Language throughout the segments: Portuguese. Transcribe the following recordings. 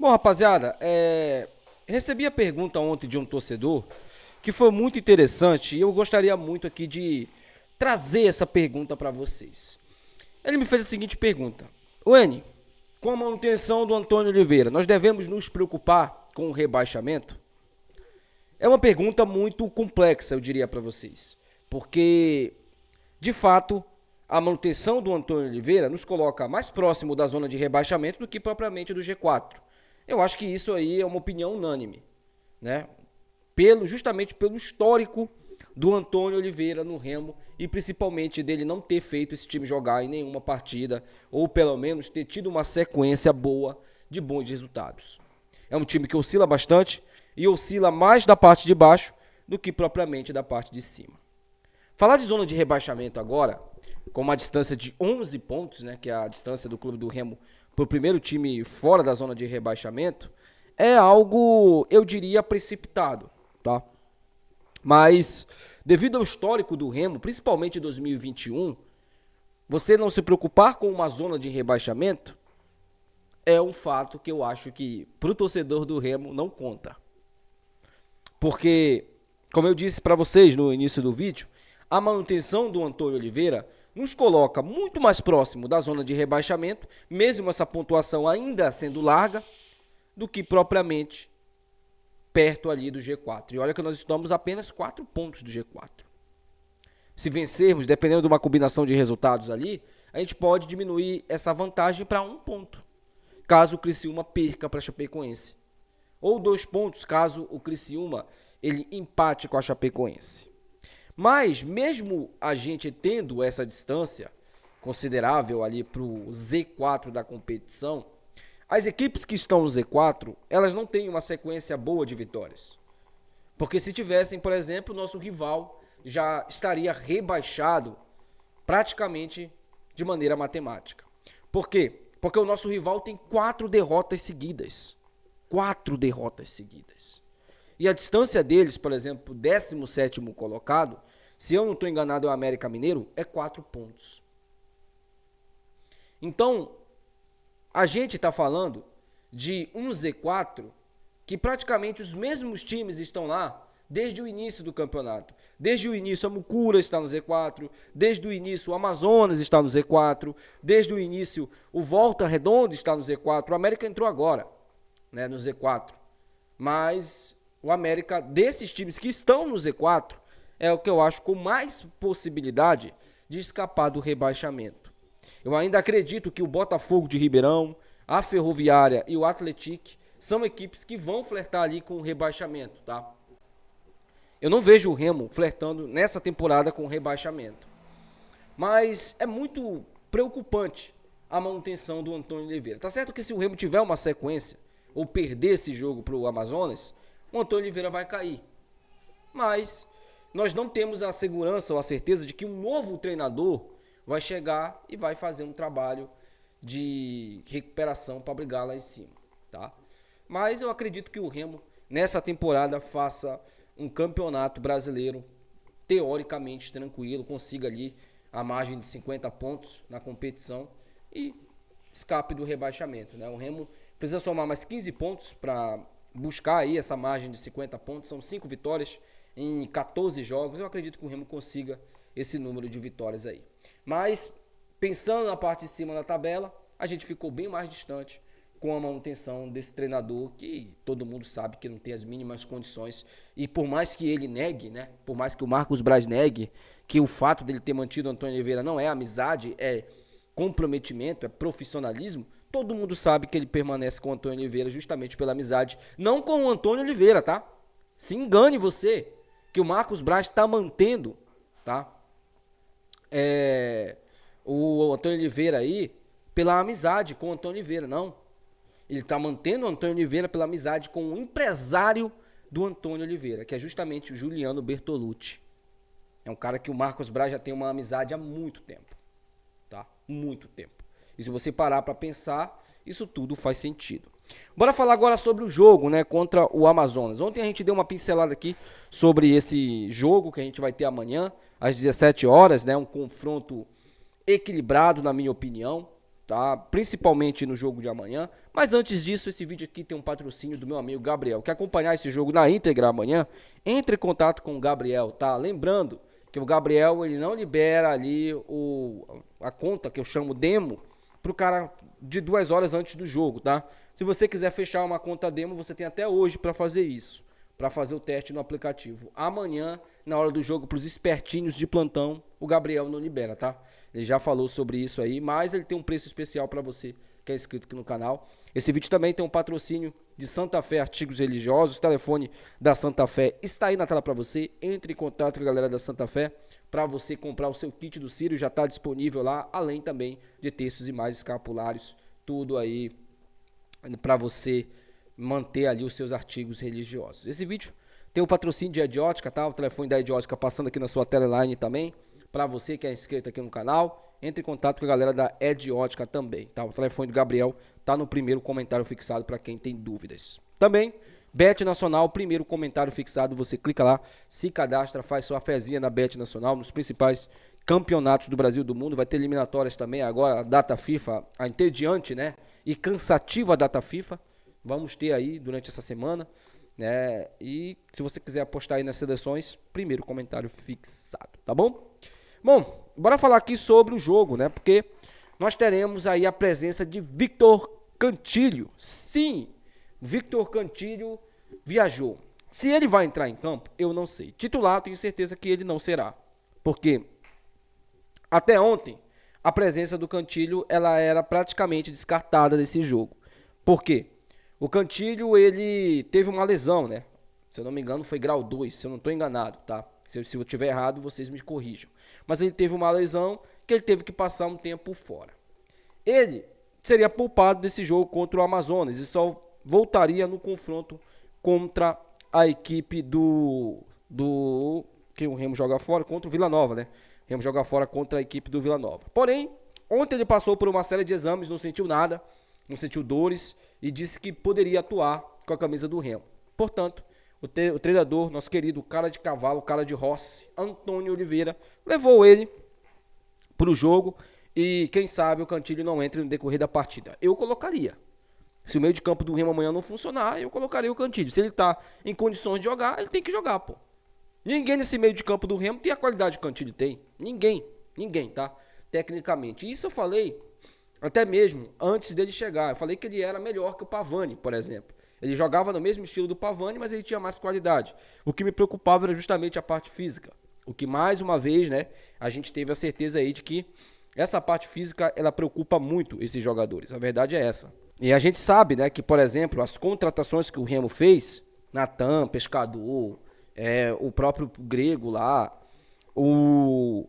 Bom, rapaziada, recebi a pergunta ontem de um torcedor que foi muito interessante e eu gostaria muito aqui de trazer essa pergunta para vocês. Ele me fez a seguinte pergunta: Wene, com a manutenção do Antônio Oliveira, nós devemos nos preocupar com o rebaixamento? É uma pergunta muito complexa, eu diria para vocês, porque de fato a manutenção do Antônio Oliveira nos coloca mais próximo da zona de rebaixamento do que propriamente do G4. Eu acho que isso aí é uma opinião unânime, né? Justamente pelo histórico do Antônio Oliveira no Remo e principalmente dele não ter feito esse time jogar em nenhuma partida ou pelo menos ter tido uma sequência boa de bons resultados. É um time que oscila bastante e oscila mais da parte de baixo do que propriamente da parte de cima. Falar de zona de rebaixamento agora, com uma distância de 11 pontos, né, que é a distância do clube do Remo para o primeiro time fora da zona de rebaixamento, é algo, eu diria, precipitado, tá? Mas, devido ao histórico do Remo, principalmente em 2021, você não se preocupar com uma zona de rebaixamento é um fato que eu acho que, para o torcedor do Remo, não conta. Porque, como eu disse para vocês no início do vídeo, a manutenção do Antônio Oliveira nos coloca muito mais próximo da zona de rebaixamento, mesmo essa pontuação ainda sendo larga, do que propriamente perto ali do G4. E olha que nós estamos apenas 4 pontos do G4. Se vencermos, dependendo de uma combinação de resultados ali, a gente pode diminuir essa vantagem para 1 ponto, caso o Criciúma perca para a Chapecoense. Ou 2 pontos, caso o Criciúma ele empate com a Chapecoense. Mas, mesmo a gente tendo essa distância considerável ali para o Z4 da competição, as equipes que estão no Z4, elas não têm uma sequência boa de vitórias. Porque se tivessem, por exemplo, o nosso rival já estaria rebaixado praticamente de maneira matemática. Por quê? Porque o nosso rival tem 4 derrotas seguidas. 4 derrotas seguidas. E a distância deles, por exemplo, 17º colocado, se eu não estou enganado é o América Mineiro, é 4 pontos. Então, a gente está falando de um Z4 que praticamente os mesmos times estão lá desde o início do campeonato. Desde o início a Mucura está no Z4, desde o início o Amazonas está no Z4, desde o início o Volta Redonda está no Z4, o América entrou agora, né, no Z4. Mas o América, desses times que estão no Z4, é o que eu acho com mais possibilidade de escapar do rebaixamento. Eu ainda acredito que o Botafogo de Ribeirão, a Ferroviária e o Atlético são equipes que vão flertar ali com o rebaixamento, tá? Eu não vejo o Remo flertando nessa temporada com o rebaixamento. Mas é muito preocupante a manutenção do Antônio Oliveira. Tá certo que se o Remo tiver uma sequência ou perder esse jogo para o Amazonas, o Antônio Oliveira vai cair. Mas nós não temos a segurança ou a certeza de que um novo treinador vai chegar e vai fazer um trabalho de recuperação para brigar lá em cima, tá? Mas eu acredito que o Remo nessa temporada faça um campeonato brasileiro teoricamente tranquilo, consiga ali a margem de 50 pontos na competição e escape do rebaixamento, né? O Remo precisa somar mais 15 pontos para buscar aí essa margem de 50 pontos, são 5 vitórias em 14 jogos, eu acredito que o Remo consiga esse número de vitórias aí. Mas, pensando na parte de cima da tabela, a gente ficou bem mais distante com a manutenção desse treinador que todo mundo sabe que não tem as mínimas condições. E por mais que ele negue, né? Por mais que o Marcos Braz negue que o fato dele ter mantido o Antônio Oliveira não é amizade, é comprometimento, é profissionalismo, todo mundo sabe que ele permanece com o Antônio Oliveira justamente pela amizade, não com o Antônio Oliveira, tá? Se engane você, que o Marcos Braz está mantendo, tá? O Antônio Oliveira aí pela amizade com o Antônio Oliveira, não. Ele está mantendo o Antônio Oliveira pela amizade com o empresário do Antônio Oliveira, que é justamente o Juliano Bertolucci. É um cara que o Marcos Braz já tem uma amizade há muito tempo, tá? Muito tempo. E se você parar para pensar, isso tudo faz sentido. Bora falar agora sobre o jogo, né, contra o Amazonas. Ontem a gente deu uma pincelada aqui sobre esse jogo que a gente vai ter amanhã, às 17 horas, né, um confronto equilibrado, na minha opinião. tá? Principalmente no jogo de amanhã. Mas antes disso, esse vídeo aqui tem um patrocínio do meu amigo Gabriel. Quer acompanhar esse jogo na íntegra amanhã? Entre em contato com o Gabriel, tá? Lembrando que o Gabriel, ele não libera ali a conta que eu chamo demo pro cara de 2 horas antes do jogo, tá? Se você quiser fechar uma conta demo, você tem até hoje para fazer isso, para fazer o teste no aplicativo. Amanhã, na hora do jogo, pros espertinhos de plantão, o Gabriel não libera, tá? Ele já falou sobre isso aí, mas ele tem um preço especial para você que é inscrito aqui no canal. Esse vídeo também tem um patrocínio de Santa Fé Artigos Religiosos. O telefone da Santa Fé está aí na tela para você. Entre em contato com a galera da Santa Fé para você comprar o seu kit do Círio. Já está disponível lá, além também de textos e mais escapulários. Tudo aí para você manter ali os seus artigos religiosos. Esse vídeo tem o patrocínio de Ediótica, tá? O telefone da Ediótica passando aqui na sua teleline também. Para você que é inscrito aqui no canal, entre em contato com a galera da Ediótica também, tá? O telefone do Gabriel tá no primeiro comentário fixado para quem tem dúvidas. Também, Bet Nacional, primeiro comentário fixado, você clica lá, se cadastra, faz sua fezinha na Bet Nacional, nos principais campeonatos do Brasil e do mundo. Vai ter eliminatórias também agora, a data FIFA, a entediante, né? E cansativa data FIFA. Vamos ter aí durante essa semana, né? E se você quiser apostar aí nas seleções, primeiro comentário fixado, tá bom? Bom, bora falar aqui sobre o jogo, né? Porque nós teremos aí a presença de Victor Cantillo. Sim, Victor Cantillo viajou. Se ele vai entrar em campo, eu não sei. Titular, tenho certeza que ele não será. Porque até ontem, a presença do Cantillo, ela era praticamente descartada desse jogo. Por quê? O Cantillo, ele teve uma lesão, né? Se eu não me engano, foi grau 2, se eu não estou enganado, tá? Se eu estiver errado, vocês me corrijam. Mas ele teve uma lesão que ele teve que passar um tempo fora. Ele seria poupado desse jogo contra o Amazonas e só voltaria no confronto contra a equipe que o Remo joga fora, contra o Vila Nova, né? O Remo joga fora contra a equipe do Vila Nova. Porém, ontem ele passou por uma série de exames, não sentiu nada, não sentiu dores e disse que poderia atuar com a camisa do Remo. Portanto, o treinador, nosso querido cara de cavalo, cara de Rossi, Antônio Oliveira, levou ele para o jogo e quem sabe o Cantillo não entre no decorrer da partida. Eu colocaria. Se o meio de campo do Remo amanhã não funcionar, eu colocaria o Cantillo. Se ele está em condições de jogar, ele tem que jogar, pô. Ninguém nesse meio de campo do Remo tem a qualidade que o Cantillo tem. Ninguém, tá? Tecnicamente. Isso eu falei até mesmo antes dele chegar. Eu falei que ele era melhor que o Pavani, por exemplo. Ele jogava no mesmo estilo do Pavani, mas ele tinha mais qualidade. O que me preocupava era justamente a parte física. O que, mais uma vez, né, a gente teve a certeza aí de que essa parte física, ela preocupa muito esses jogadores. A verdade é essa. E a gente sabe, né, que, por exemplo, as contratações que o Remo fez, Natan, Pescador, o próprio Grego lá, o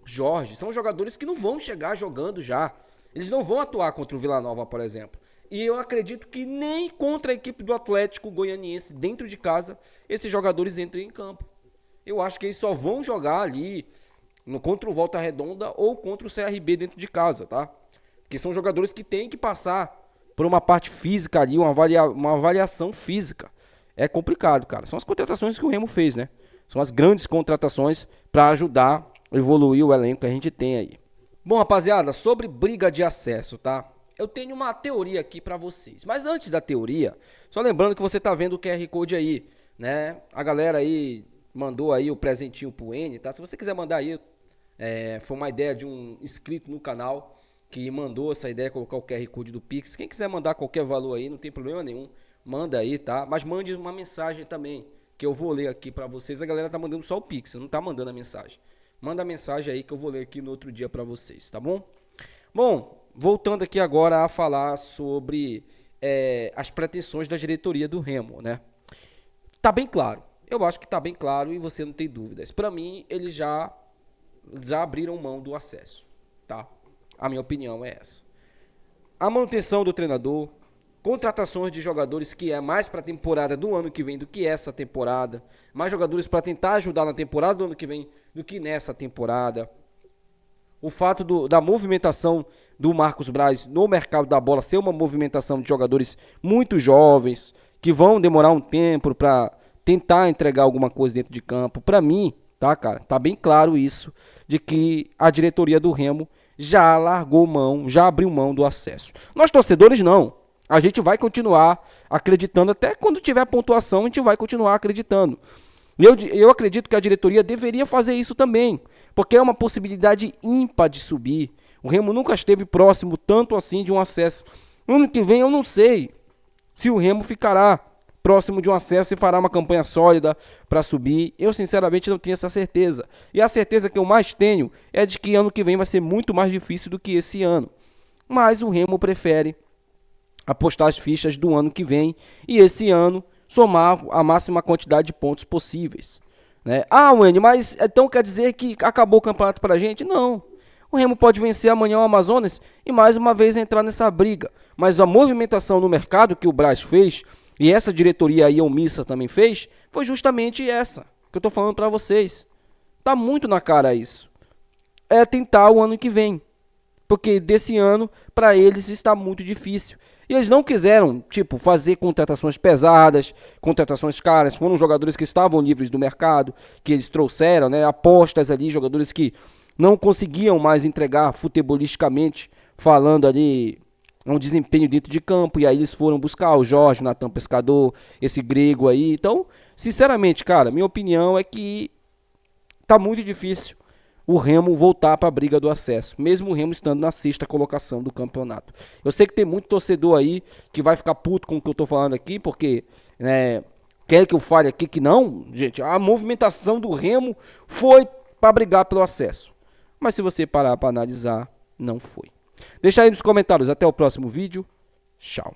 Jorge, são jogadores que não vão chegar jogando já. Eles não vão atuar contra o Vila Nova, por exemplo. E eu acredito que nem contra a equipe do Atlético Goianiense, dentro de casa, esses jogadores entrem em campo. Eu acho que eles só vão jogar ali contra o Volta Redonda ou contra o CRB dentro de casa, tá? Porque são jogadores que têm que passar por uma parte física ali, uma avaliação física. É complicado, cara. São as contratações que o Remo fez, né? São as grandes contratações para ajudar a evoluir o elenco que a gente tem aí. Bom, rapaziada, sobre briga de acesso, tá? Eu tenho uma teoria aqui pra vocês. Mas antes da teoria, só lembrando que você tá vendo o QR Code aí, né? A galera aí mandou aí o presentinho pro N, tá? Se você quiser mandar aí, foi uma ideia de um inscrito no canal que mandou essa ideia, colocar o QR Code do Pix. Quem quiser mandar qualquer valor aí, não tem problema nenhum. Manda aí, tá? Mas mande uma mensagem também, que eu vou ler aqui pra vocês. A galera tá mandando só o Pix, não tá mandando a mensagem. Manda a mensagem aí que eu vou ler aqui no outro dia pra vocês, tá bom? Bom, voltando aqui agora a falar sobre as pretensões da diretoria do Remo, né? Tá bem claro. Eu acho que tá bem claro e você não tem dúvidas. Pra mim, eles já abriram mão do acesso, tá? A minha opinião é essa. A manutenção do treinador, contratações de jogadores que é mais para a temporada do ano que vem do que essa temporada, mais jogadores para tentar ajudar na temporada do ano que vem do que nessa temporada. O fato da movimentação do Marcos Braz no mercado da bola ser uma movimentação de jogadores muito jovens, que vão demorar um tempo para tentar entregar alguma coisa dentro de campo. Para mim, tá, cara, tá bem claro isso, de que a diretoria do Remo já largou mão, já abriu mão do acesso. Nós torcedores não. A gente vai continuar acreditando, até quando tiver pontuação, a gente vai continuar acreditando. Eu acredito que a diretoria deveria fazer isso também, porque é uma possibilidade ímpar de subir. O Remo nunca esteve próximo tanto assim de um acesso. No ano que vem eu não sei se o Remo ficará próximo de um acesso e fará uma campanha sólida para subir. Eu sinceramente não tenho essa certeza. E a certeza que eu mais tenho é de que ano que vem vai ser muito mais difícil do que esse ano. Mas o Remo prefere apostar as fichas do ano que vem e esse ano somar a máxima quantidade de pontos possíveis, né? Ah, Wendy, mas então quer dizer que acabou o campeonato pra gente? Não. O Remo pode vencer amanhã o Amazonas e mais uma vez entrar nessa briga. Mas a movimentação no mercado que o Braz fez, e essa diretoria aí omissa também fez, foi justamente essa que eu tô falando pra vocês. Tá muito na cara isso. É tentar o ano que vem. Porque desse ano, para eles, está muito difícil. E eles não quiseram, tipo, fazer contratações pesadas, contratações caras. Foram jogadores que estavam livres do mercado, que eles trouxeram, né? Apostas ali, jogadores que não conseguiam mais entregar futebolisticamente, falando ali, um desempenho dentro de campo. E aí eles foram buscar o Jorge, o Natan Pescador, esse grego aí. Então, sinceramente, cara, minha opinião é que tá muito difícil o Remo voltar para a briga do acesso, mesmo o Remo estando na sexta colocação do campeonato. Eu sei que tem muito torcedor aí que vai ficar puto com o que eu tô falando aqui, porque quer que eu fale aqui que não, gente, a movimentação do Remo foi para brigar pelo acesso. Mas se você parar para analisar, não foi. Deixa aí nos comentários, até o próximo vídeo. Tchau.